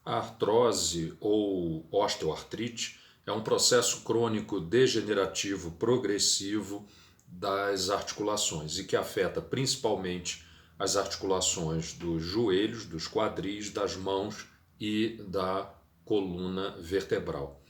A artrose ou osteoartrite é um processo crônico degenerativo progressivo das articulações e que afeta principalmente as articulações dos joelhos, dos quadris, das mãos e da coluna vertebral.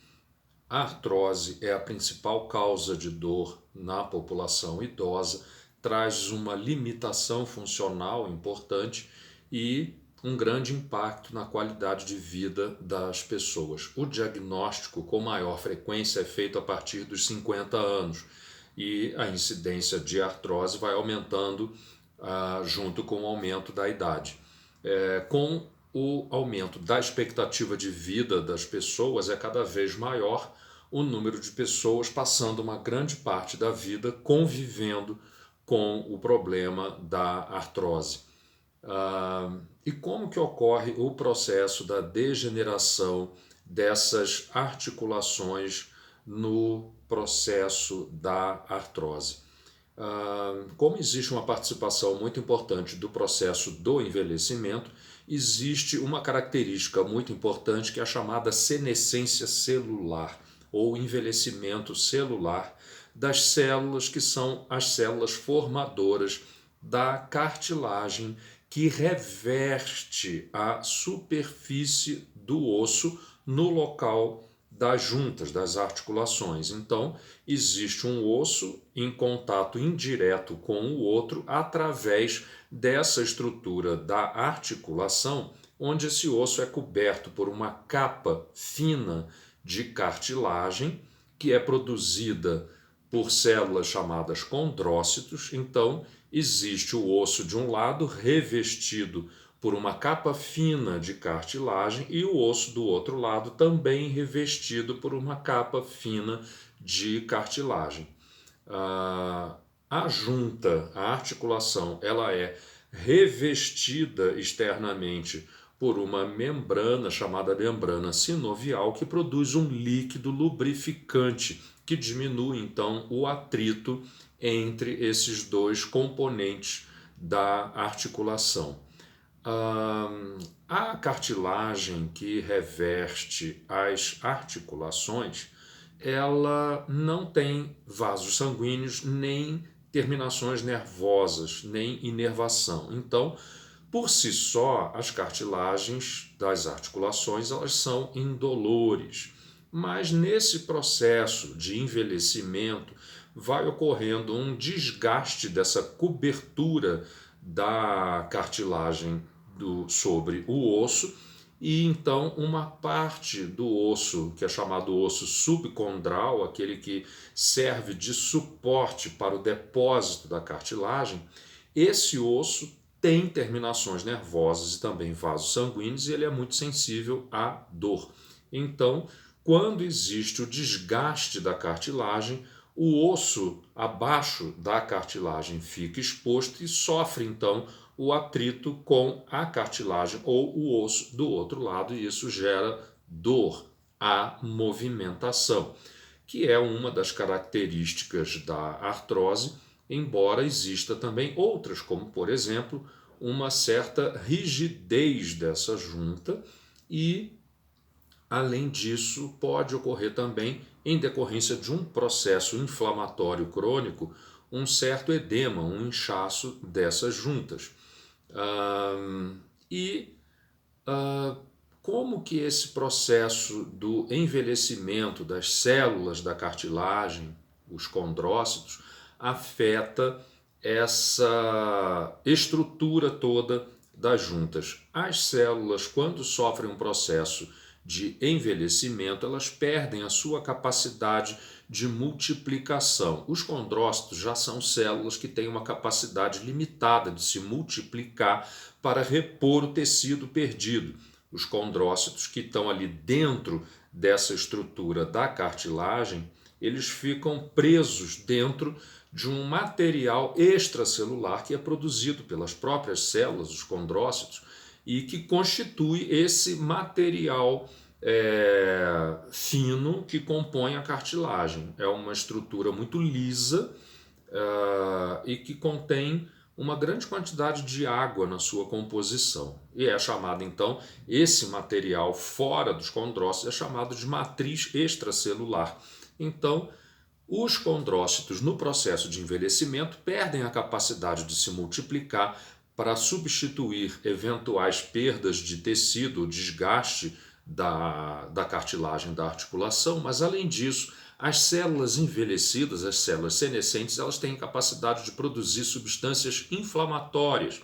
A artrose é a principal causa de dor na população idosa, traz uma limitação funcional importante e um grande impacto na qualidade de vida das pessoas. O diagnóstico com maior frequência é feito a partir dos 50 anos e a incidência de artrose vai aumentando junto com o aumento da idade. Com o aumento da expectativa de vida das pessoas é cada vez maior o número de pessoas passando uma grande parte da vida convivendo com o problema da artrose. E como que ocorre o processo da degeneração dessas articulações no processo da artrose? Como existe uma participação muito importante do processo do envelhecimento, existe uma característica muito importante que é a chamada senescência celular ou envelhecimento celular das células que são as células formadoras da cartilagem que reveste a superfície do osso no local das juntas, das articulações. Então, existe um osso em contato indireto com o outro através dessa estrutura da articulação, onde esse osso é coberto por uma capa fina de cartilagem que é produzida por células chamadas condrócitos. Então, existe o osso de um lado revestido por uma capa fina de cartilagem e o osso do outro lado também revestido por uma capa fina de cartilagem. A junta, a articulação, ela é revestida externamente por uma membrana chamada membrana sinovial que produz um líquido lubrificante que diminui então o atrito entre esses dois componentes da articulação. A cartilagem que reveste as articulações, ela não tem vasos sanguíneos, nem terminações nervosas, nem inervação. Então, por si só, as cartilagens das articulações elas são indolores. Mas nesse processo de envelhecimento vai ocorrendo um desgaste dessa cobertura da cartilagem sobre o osso, e então uma parte do osso, que é chamado osso subcondral, aquele que serve de suporte para o depósito da cartilagem, esse osso tem terminações nervosas e também vasos sanguíneos e ele é muito sensível à dor. Então, quando existe o desgaste da cartilagem, o osso abaixo da cartilagem fica exposto e sofre então o atrito com a cartilagem ou o osso do outro lado, e isso gera dor, a movimentação, que é uma das características da artrose, embora exista também outras, como por exemplo, uma certa rigidez dessa junta e, além disso, pode ocorrer também, em decorrência de um processo inflamatório crônico, um certo edema, um inchaço dessas juntas. Como que esse processo do envelhecimento das células da cartilagem, os condrócitos, afeta essa estrutura toda das juntas? As células, quando sofrem um processo de envelhecimento, elas perdem a sua capacidade de multiplicação. Os condrócitos já são células que têm uma capacidade limitada de se multiplicar para repor o tecido perdido. Os condrócitos que estão ali dentro dessa estrutura da cartilagem, eles ficam presos dentro de um material extracelular que é produzido pelas próprias células, os condrócitos, e que constitui esse material fino que compõe a cartilagem. É uma estrutura muito lisa e que contém uma grande quantidade de água na sua composição. e é chamado então, esse material fora dos condrócitos é chamado de matriz extracelular. Então, os condrócitos no processo de envelhecimento perdem a capacidade de se multiplicar para substituir eventuais perdas de tecido, desgaste da cartilagem da articulação, mas além disso, as células envelhecidas, as células senescentes, elas têm capacidade de produzir substâncias inflamatórias.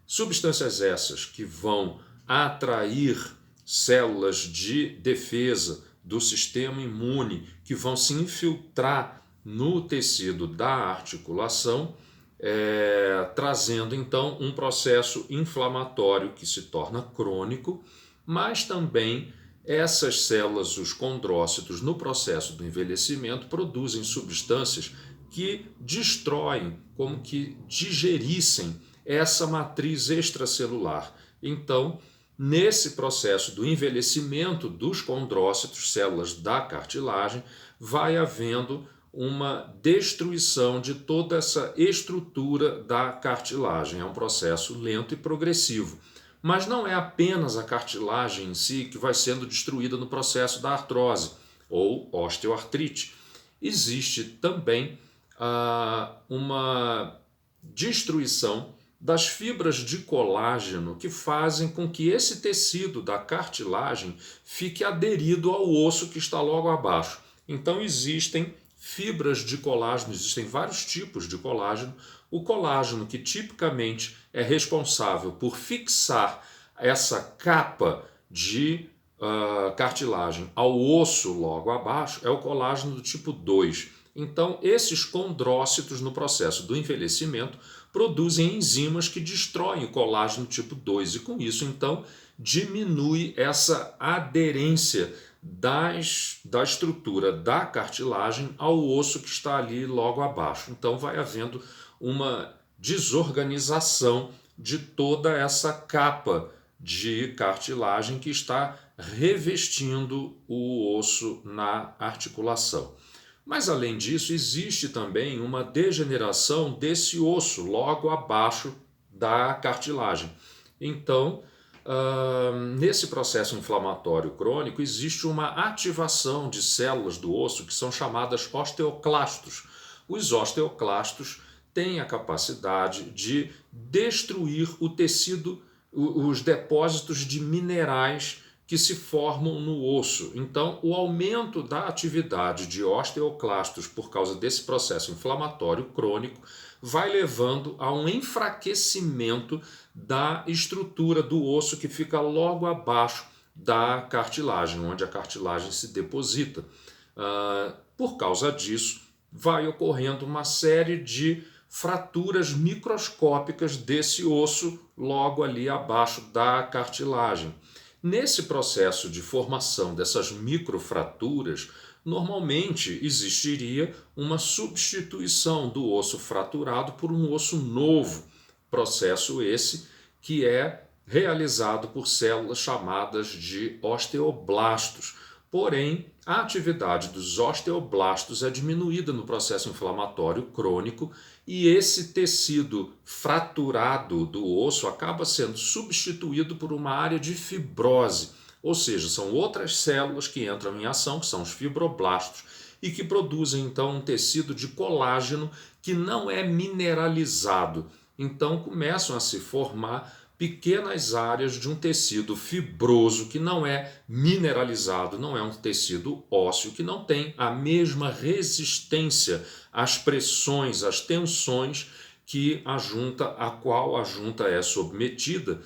Substâncias essas que vão atrair células de defesa do sistema imune, que vão se infiltrar no tecido da articulação, trazendo então um processo inflamatório que se torna crônico, mas também essas células, os condrócitos, no processo do envelhecimento, produzem substâncias que destroem, como que digerissem essa matriz extracelular. Então, nesse processo do envelhecimento dos condrócitos, células da cartilagem, vai havendo uma destruição de toda essa estrutura da cartilagem. É um processo lento e progressivo. Mas não é apenas a cartilagem em si que vai sendo destruída no processo da artrose ou osteoartrite. Existe também uma destruição das fibras de colágeno que fazem com que esse tecido da cartilagem fique aderido ao osso que está logo abaixo. Então existem fibras de colágeno, existem vários tipos de colágeno. O colágeno que tipicamente é responsável por fixar essa capa de cartilagem ao osso logo abaixo é o colágeno do tipo 2. Então esses condrócitos no processo do envelhecimento produzem enzimas que destroem o colágeno tipo 2 e com isso então diminui essa aderência da estrutura da cartilagem ao osso que está ali logo abaixo. Então vai havendo uma desorganização de toda essa capa de cartilagem que está revestindo o osso na articulação. Mas além disso, existe também uma degeneração desse osso logo abaixo da cartilagem. Então, nesse processo inflamatório crônico, existe uma ativação de células do osso que são chamadas osteoclastos. Os osteoclastos têm a capacidade de destruir o tecido, os depósitos de minerais que se formam no osso. Então, o aumento da atividade de osteoclastos por causa desse processo inflamatório crônico vai levando a um enfraquecimento da estrutura do osso que fica logo abaixo da cartilagem, onde a cartilagem se deposita. Por causa disso, vai ocorrendo uma série de fraturas microscópicas desse osso logo ali abaixo da cartilagem. Nesse processo de formação dessas microfraturas, normalmente existiria uma substituição do osso fraturado por um osso novo, processo esse que é realizado por células chamadas de osteoblastos. Porém, a atividade dos osteoblastos é diminuída no processo inflamatório crônico e esse tecido fraturado do osso acaba sendo substituído por uma área de fibrose, ou seja, são outras células que entram em ação, que são os fibroblastos, e que produzem então um tecido de colágeno que não é mineralizado. Então começam a se formar pequenas áreas de um tecido fibroso que não é mineralizado, não é um tecido ósseo, que não tem a mesma resistência às pressões, às tensões a qual a junta é submetida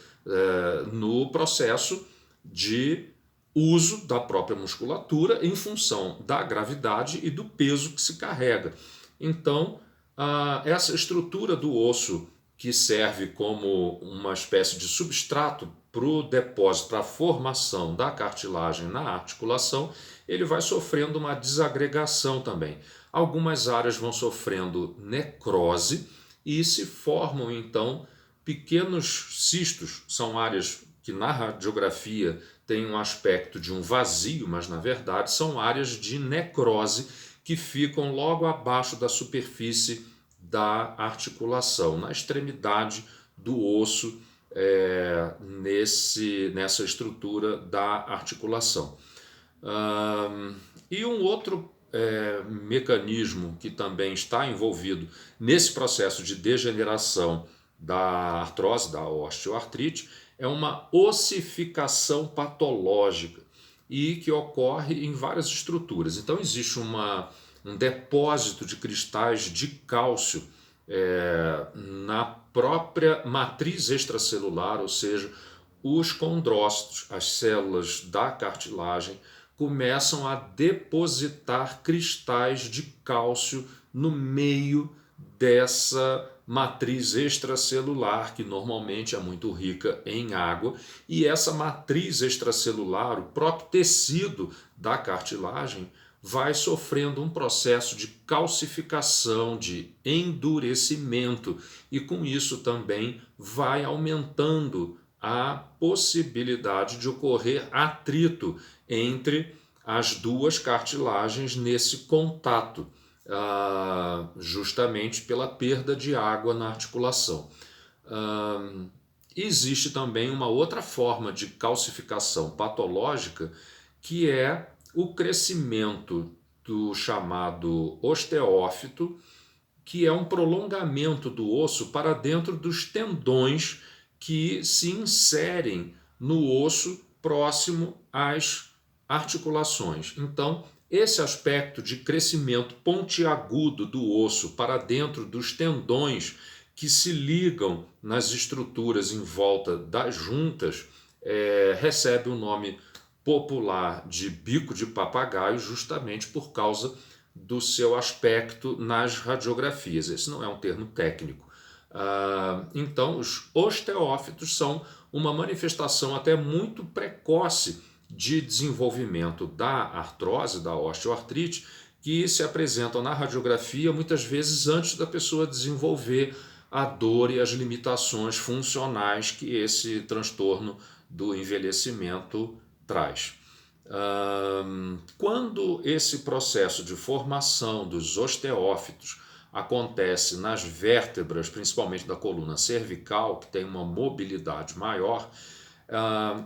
no processo de uso da própria musculatura em função da gravidade e do peso que se carrega. Então, essa estrutura do osso que serve como uma espécie de substrato para o depósito, para a formação da cartilagem na articulação, ele vai sofrendo uma desagregação também. Algumas áreas vão sofrendo necrose e se formam então pequenos cistos, são áreas que na radiografia têm um aspecto de um vazio, mas na verdade são áreas de necrose que ficam logo abaixo da superfície da articulação, na extremidade do osso nessa estrutura da articulação. E um outro mecanismo que também está envolvido nesse processo de degeneração da artrose, da osteoartrite, é uma ossificação patológica e que ocorre em várias estruturas. Então existe um depósito de cristais de cálcio na própria matriz extracelular, ou seja, os condrócitos, as células da cartilagem, começam a depositar cristais de cálcio no meio dessa matriz extracelular, que normalmente é muito rica em água, e essa matriz extracelular, o próprio tecido da cartilagem, vai sofrendo um processo de calcificação, de endurecimento, e com isso também vai aumentando a possibilidade de ocorrer atrito entre as duas cartilagens nesse contato, justamente pela perda de água na articulação. Existe também uma outra forma de calcificação patológica, que é o crescimento do chamado osteófito, que é um prolongamento do osso para dentro dos tendões que se inserem no osso próximo às articulações. Então, esse aspecto de crescimento pontiagudo do osso para dentro dos tendões que se ligam nas estruturas em volta das juntas recebe o nome popular de bico de papagaio, justamente por causa do seu aspecto nas radiografias. Esse não é um termo técnico. Então, os osteófitos são uma manifestação até muito precoce de desenvolvimento da artrose, da osteoartrite, que se apresentam na radiografia muitas vezes antes da pessoa desenvolver a dor e as limitações funcionais que esse transtorno do envelhecimento traz. Quando esse processo de formação dos osteófitos acontece nas vértebras, principalmente da coluna cervical, que tem uma mobilidade maior,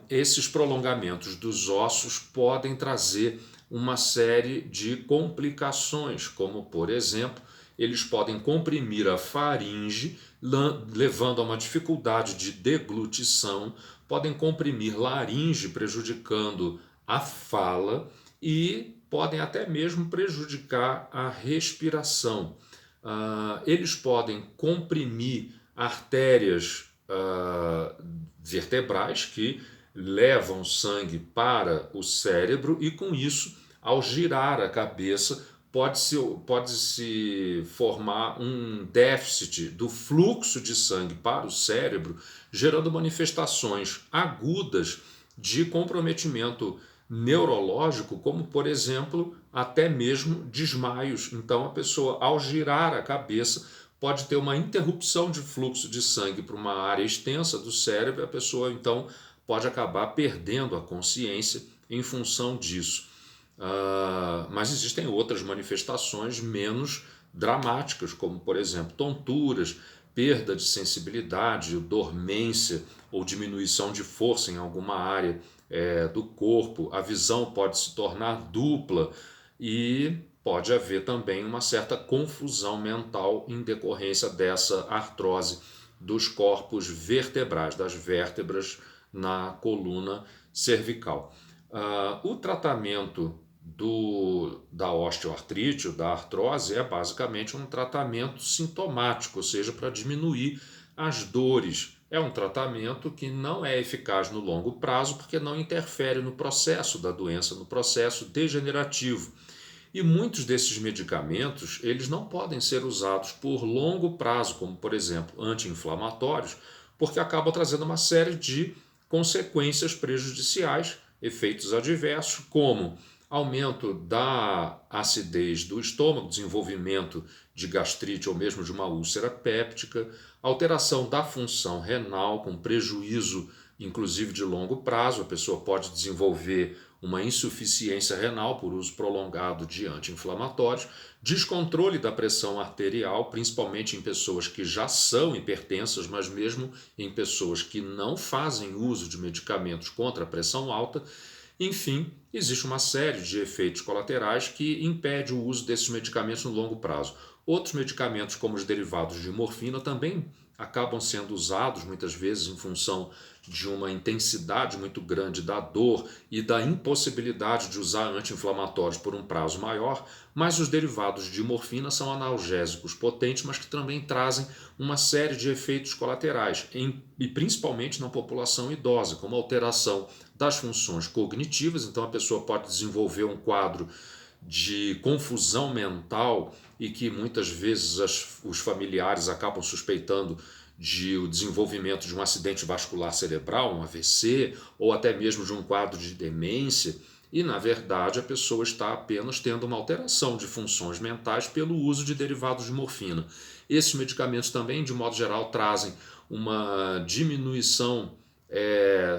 esses prolongamentos dos ossos podem trazer uma série de complicações, como, por exemplo, eles podem comprimir a faringe, levando a uma dificuldade de deglutição, podem comprimir laringe, prejudicando a fala, e podem até mesmo prejudicar a respiração. Eles podem comprimir artérias vertebrais que levam sangue para o cérebro, e com isso, ao girar a cabeça, pode-se formar um déficit do fluxo de sangue para o cérebro, gerando manifestações agudas de comprometimento neurológico, como, por exemplo, até mesmo desmaios. Então, a pessoa, ao girar a cabeça, pode ter uma interrupção de fluxo de sangue para uma área extensa do cérebro, e a pessoa, então, pode acabar perdendo a consciência em função disso. Mas existem outras manifestações menos dramáticas, como, por exemplo, tonturas, perda de sensibilidade, dormência ou diminuição de força em alguma área do corpo. A visão pode se tornar dupla e pode haver também uma certa confusão mental em decorrência dessa artrose dos corpos vertebrais, das vértebras na coluna cervical. O tratamento da osteoartrite ou da artrose é basicamente um tratamento sintomático, ou seja, para diminuir as dores. É um tratamento que não é eficaz no longo prazo porque não interfere no processo da doença, no processo degenerativo. E muitos desses medicamentos, eles não podem ser usados por longo prazo, como, por exemplo, anti-inflamatórios, porque acabam trazendo uma série de consequências prejudiciais, efeitos adversos, como aumento da acidez do estômago, desenvolvimento de gastrite ou mesmo de uma úlcera péptica, alteração da função renal com prejuízo inclusive de longo prazo. A pessoa pode desenvolver uma insuficiência renal por uso prolongado de anti-inflamatórios, descontrole da pressão arterial, principalmente em pessoas que já são hipertensas, mas mesmo em pessoas que não fazem uso de medicamentos contra a pressão alta. Enfim, existe uma série de efeitos colaterais que impede o uso desses medicamentos no longo prazo. Outros medicamentos, como os derivados de morfina, também acabam sendo usados muitas vezes em função de uma intensidade muito grande da dor e da impossibilidade de usar anti-inflamatórios por um prazo maior, mas os derivados de morfina são analgésicos potentes, mas que também trazem uma série de efeitos colaterais, e principalmente na população idosa, como alteração das funções cognitivas. Então a pessoa pode desenvolver um quadro de confusão mental e que muitas vezes os familiares acabam suspeitando de o desenvolvimento de um acidente vascular cerebral, um AVC, ou até mesmo de um quadro de demência, e na verdade a pessoa está apenas tendo uma alteração de funções mentais pelo uso de derivados de morfina. Esses medicamentos também, de modo geral, trazem uma diminuição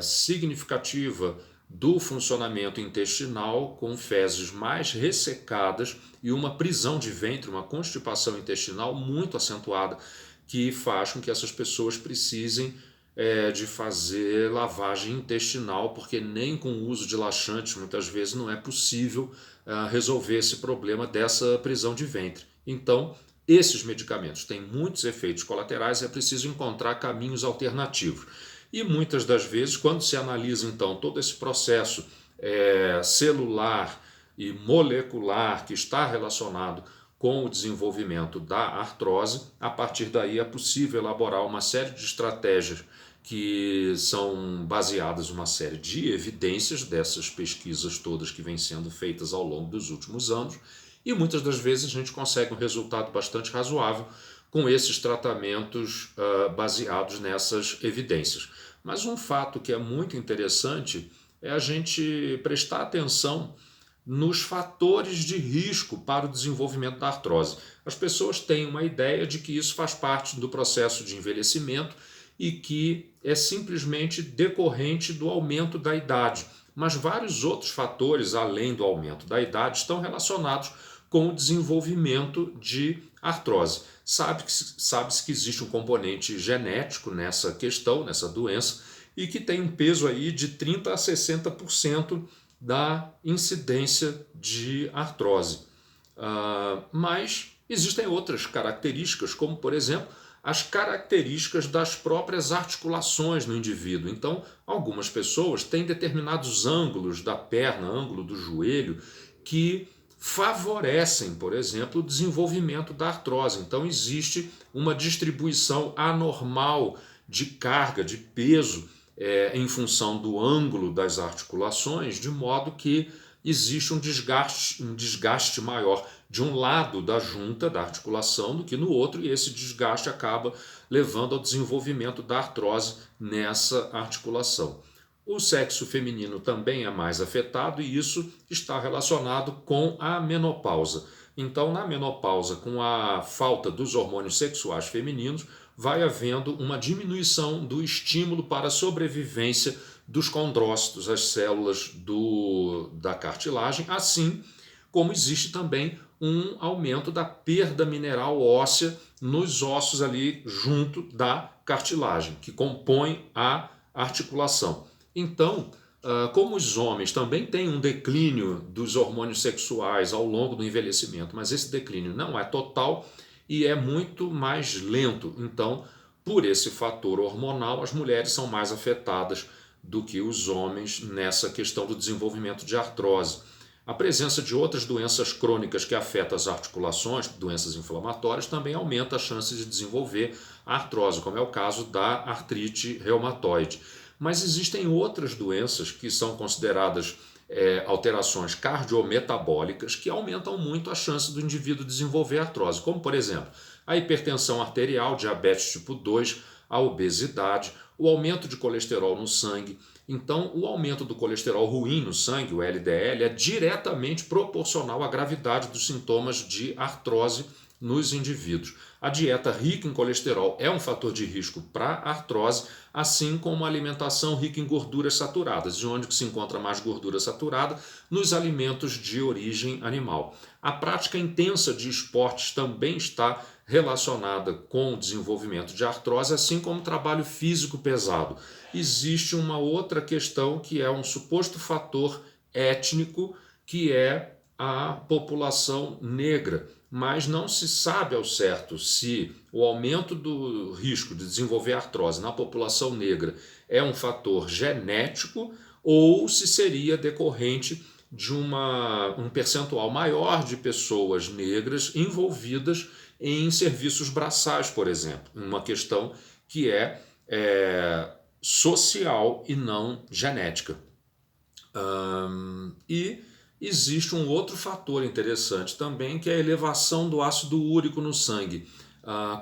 significativa do funcionamento intestinal, com fezes mais ressecadas e uma prisão de ventre, uma constipação intestinal muito acentuada, que faz com que essas pessoas precisem de fazer lavagem intestinal, porque nem com o uso de laxantes muitas vezes não é possível resolver esse problema dessa prisão de ventre. Então, esses medicamentos têm muitos efeitos colaterais e é preciso encontrar caminhos alternativos. E muitas das vezes, quando se analisa então todo esse processo celular e molecular que está relacionado com o desenvolvimento da artrose, a partir daí é possível elaborar uma série de estratégias que são baseadas em uma série de evidências dessas pesquisas todas que vêm sendo feitas ao longo dos últimos anos, e muitas das vezes a gente consegue um resultado bastante razoável com esses tratamentos baseados nessas evidências. Mas um fato que é muito interessante é a gente prestar atenção nos fatores de risco para o desenvolvimento da artrose. As pessoas têm uma ideia de que isso faz parte do processo de envelhecimento e que é simplesmente decorrente do aumento da idade. Mas vários outros fatores, além do aumento da idade, estão relacionados com o desenvolvimento de artrose. Sabe-se que existe um componente genético nessa questão, nessa doença, e que tem um peso aí de 30% a 60% da incidência de artrose. Mas existem outras características, como, por exemplo, as características das próprias articulações no indivíduo. Então, algumas pessoas têm determinados ângulos da perna, ângulo do joelho, que favorecem, por exemplo, o desenvolvimento da artrose. Então, existe uma distribuição anormal de carga, de peso, em função do ângulo das articulações, de modo que existe um desgaste maior de um lado da junta, da articulação, do que no outro, e esse desgaste acaba levando ao desenvolvimento da artrose nessa articulação. O sexo feminino também é mais afetado e isso está relacionado com a menopausa. Então, na menopausa, com a falta dos hormônios sexuais femininos, vai havendo uma diminuição do estímulo para a sobrevivência dos condrócitos, as células da cartilagem, assim como existe também um aumento da perda mineral óssea nos ossos ali junto da cartilagem, que compõe a articulação. Então, como os homens também têm um declínio dos hormônios sexuais ao longo do envelhecimento, mas esse declínio não é total e é muito mais lento. Então, por esse fator hormonal, as mulheres são mais afetadas do que os homens nessa questão do desenvolvimento de artrose. A presença de outras doenças crônicas que afetam as articulações, doenças inflamatórias, também aumenta as chances de desenvolver a artrose, como é o caso da artrite reumatoide. Mas existem outras doenças que são consideradas alterações cardiometabólicas que aumentam muito a chance do indivíduo desenvolver artrose, como, por exemplo, a hipertensão arterial, diabetes tipo 2, a obesidade, o aumento de colesterol no sangue. Então, o aumento do colesterol ruim no sangue, o LDL, é diretamente proporcional à gravidade dos sintomas de artrose nos indivíduos. A dieta rica em colesterol é um fator de risco para artrose, assim como a alimentação rica em gorduras saturadas, de onde se encontra mais gordura saturada nos alimentos de origem animal. A prática intensa de esportes também está relacionada com o desenvolvimento de artrose, assim como o trabalho físico pesado. Existe uma outra questão que é um suposto fator étnico, que é a população negra, mas não se sabe ao certo se o aumento do risco de desenvolver artrose na população negra é um fator genético ou se seria decorrente de um percentual maior de pessoas negras envolvidas em serviços braçais, por exemplo, uma questão que é social e não genética. E existe um outro fator interessante também, que é a elevação do ácido úrico no sangue.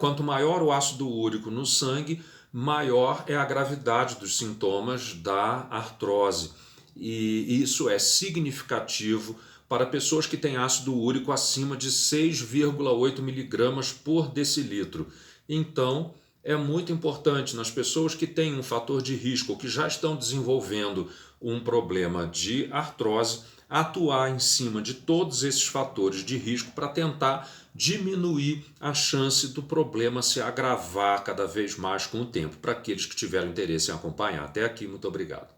Quanto maior o ácido úrico no sangue, maior é a gravidade dos sintomas da artrose. E isso é significativo para pessoas que têm ácido úrico acima de 6,8 miligramas por decilitro. Então, é muito importante nas pessoas que têm um fator de risco ou que já estão desenvolvendo um problema de artrose, atuar em cima de todos esses fatores de risco para tentar diminuir a chance do problema se agravar cada vez mais com o tempo. Para aqueles que tiveram interesse em acompanhar. Até aqui, muito obrigado.